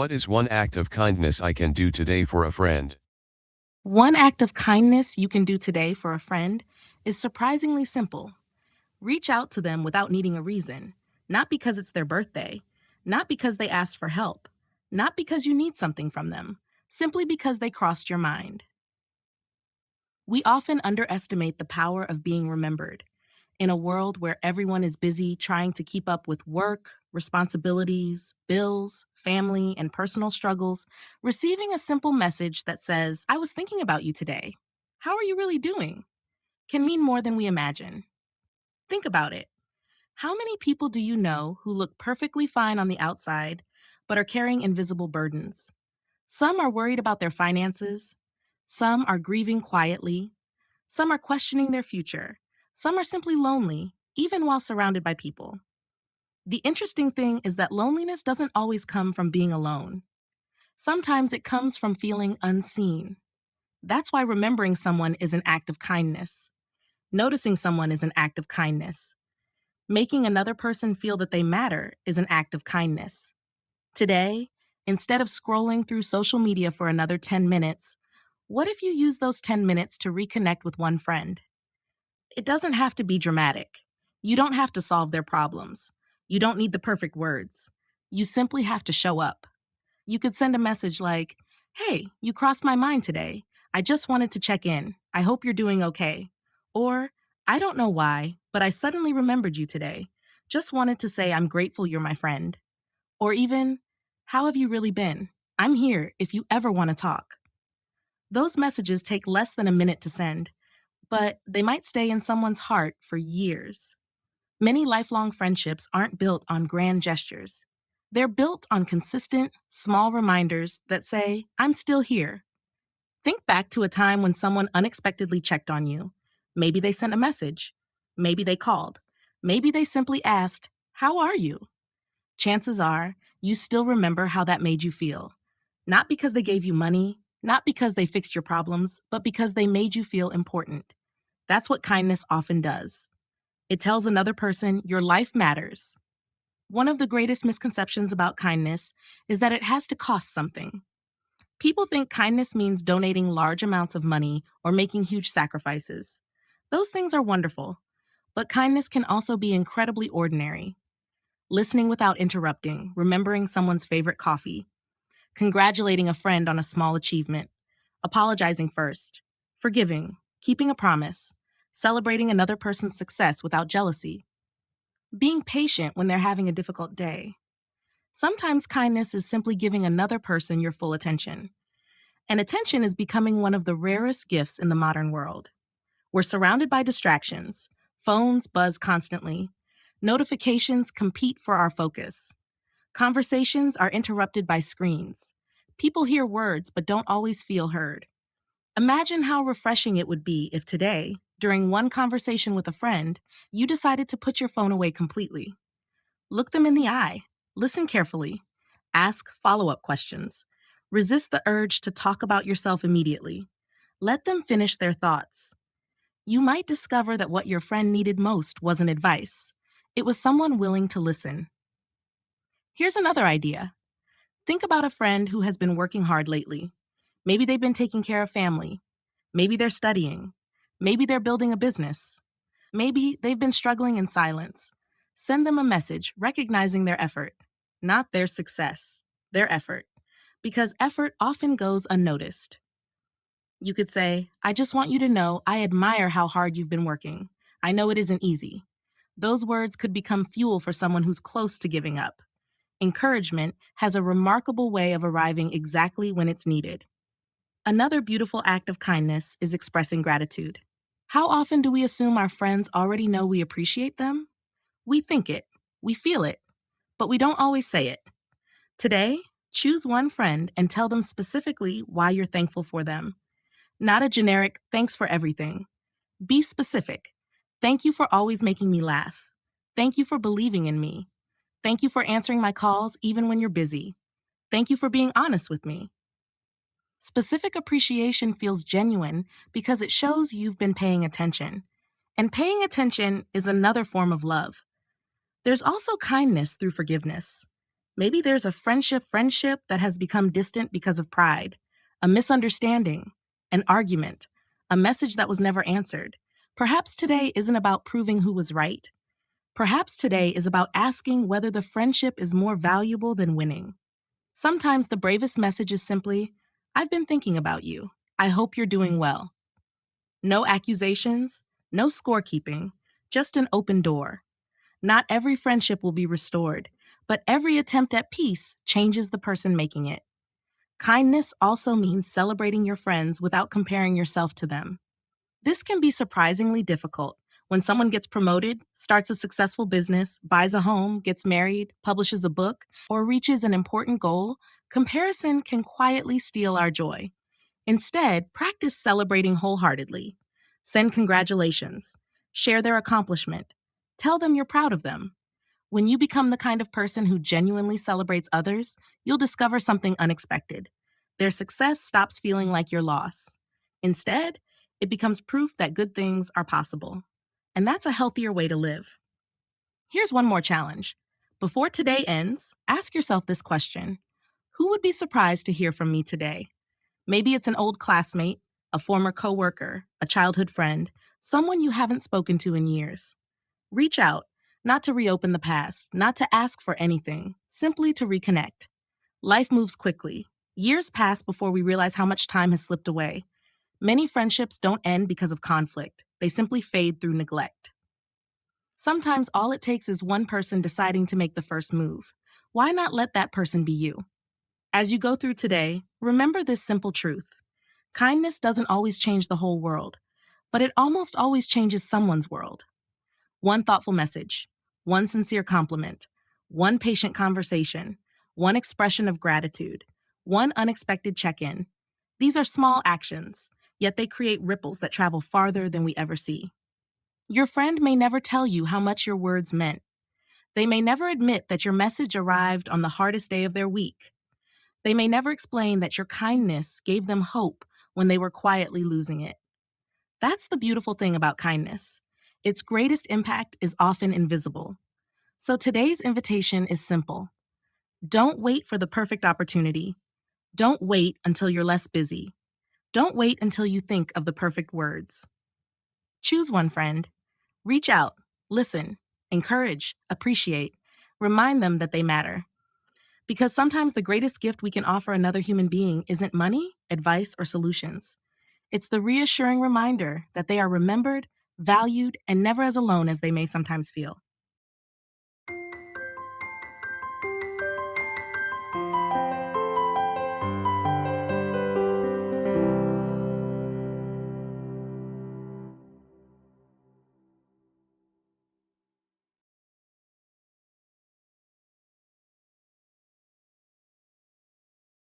What is one act of kindness I can do today for a friend? One act of kindness you can do today for a friend is surprisingly simple. Reach out to them without needing a reason, not because it's their birthday, not because they asked for help, not because you need something from them, simply because they crossed your mind. We often underestimate the power of being remembered. In a world where everyone is busy trying to keep up with work, responsibilities, bills, family, and personal struggles, receiving a simple message that says, "I was thinking about you today. How are you really doing?" can mean more than we imagine. Think about it. How many people do you know who look perfectly fine on the outside, but are carrying invisible burdens? Some are worried about their finances, some are grieving quietly, some are questioning their future. Some are simply lonely, even while surrounded by people. The interesting thing is that loneliness doesn't always come from being alone. Sometimes it comes from feeling unseen. That's why remembering someone is an act of kindness. Noticing someone is an act of kindness. Making another person feel that they matter is an act of kindness. Today, instead of scrolling through social media for another 10 minutes, what if you use those 10 minutes to reconnect with one friend? It doesn't have to be dramatic. You don't have to solve their problems. You don't need the perfect words. You simply have to show up. You could send a message like, "Hey, you crossed my mind today. I just wanted to check in. I hope you're doing okay." Or, "I don't know why, but I suddenly remembered you today. Just wanted to say I'm grateful you're my friend." Or even, "How have you really been? I'm here if you ever want to talk." Those messages take less than a minute to send, but they might stay in someone's heart for years. Many lifelong friendships aren't built on grand gestures. They're built on consistent, small reminders that say, "I'm still here." Think back to a time when someone unexpectedly checked on you. Maybe they sent a message. Maybe they called. Maybe they simply asked, "How are you?" Chances are you still remember how that made you feel. Not because they gave you money, not because they fixed your problems, but because they made you feel important. That's what kindness often does. It tells another person your life matters. One of the greatest misconceptions about kindness is that it has to cost something. People think kindness means donating large amounts of money or making huge sacrifices. Those things are wonderful, but kindness can also be incredibly ordinary. Listening without interrupting, remembering someone's favorite coffee, congratulating a friend on a small achievement, apologizing first, forgiving, keeping a promise, celebrating another person's success without jealousy, being patient when they're having a difficult day. Sometimes kindness is simply giving another person your full attention. And attention is becoming one of the rarest gifts in the modern world. We're surrounded by distractions. Phones buzz constantly. Notifications compete for our focus. Conversations are interrupted by screens. People hear words but don't always feel heard. Imagine how refreshing it would be if today, during one conversation with a friend, you decided to put your phone away completely. Look them in the eye, listen carefully, ask follow up questions. Resist the urge to talk about yourself immediately. Let them finish their thoughts. You might discover that what your friend needed most wasn't advice, it was someone willing to listen. Here's another idea. Think about a friend who has been working hard lately. Maybe they've been taking care of family. Maybe they're studying. Maybe they're building a business. Maybe they've been struggling in silence. Send them a message recognizing their effort, not their success, their effort, because effort often goes unnoticed. You could say, "I just want you to know I admire how hard you've been working. I know it isn't easy." Those words could become fuel for someone who's close to giving up. Encouragement has a remarkable way of arriving exactly when it's needed. Another beautiful act of kindness is expressing gratitude. How often do we assume our friends already know we appreciate them? We think it, we feel it, but we don't always say it. Today, choose one friend and tell them specifically why you're thankful for them. Not a generic "thanks for everything." Be specific. "Thank you for always making me laugh. Thank you for believing in me. Thank you for answering my calls even when you're busy. Thank you for being honest with me." Specific appreciation feels genuine because it shows you've been paying attention. And paying attention is another form of love. There's also kindness through forgiveness. Maybe there's a friendship that has become distant because of pride, a misunderstanding, an argument, a message that was never answered. Perhaps today isn't about proving who was right. Perhaps today is about asking whether the friendship is more valuable than winning. Sometimes the bravest message is simply, I've been thinking about you. I hope you're doing well. No accusations, no scorekeeping, just an open door. Not every friendship will be restored, but every attempt at peace changes the person making it. Kindness also means celebrating your friends without comparing yourself to them. This can be surprisingly difficult. When someone gets promoted, starts a successful business, buys a home, gets married, publishes a book, or reaches an important goal, comparison can quietly steal our joy. Instead, practice celebrating wholeheartedly. Send congratulations. Share their accomplishment. Tell them you're proud of them. When you become the kind of person who genuinely celebrates others, you'll discover something unexpected. Their success stops feeling like your loss. Instead, it becomes proof that good things are possible. And that's a healthier way to live. Here's one more challenge. Before today ends, ask yourself this question: who would be surprised to hear from me today? Maybe it's an old classmate, a former coworker, a childhood friend, someone you haven't spoken to in years. Reach out, not to reopen the past, not to ask for anything, simply to reconnect. Life moves quickly. Years pass before we realize how much time has slipped away. Many friendships don't end because of conflict, they simply fade through neglect. Sometimes all it takes is one person deciding to make the first move. Why not let that person be you? As you go through today, remember this simple truth: kindness doesn't always change the whole world, but it almost always changes someone's world. One thoughtful message, one sincere compliment, one patient conversation, one expression of gratitude, one unexpected check in. These are small actions, yet they create ripples that travel farther than we ever see. Your friend may never tell you how much your words meant. They may never admit that your message arrived on the hardest day of their week. They may never explain that your kindness gave them hope when they were quietly losing it. That's the beautiful thing about kindness. Its greatest impact is often invisible. So today's invitation is simple. Don't wait for the perfect opportunity. Don't wait until you're less busy. Don't wait until you think of the perfect words. Choose one friend. Reach out, listen, encourage, appreciate. Remind them that they matter. Because sometimes the greatest gift we can offer another human being isn't money, advice, or solutions. It's the reassuring reminder that they are remembered, valued, and never as alone as they may sometimes feel.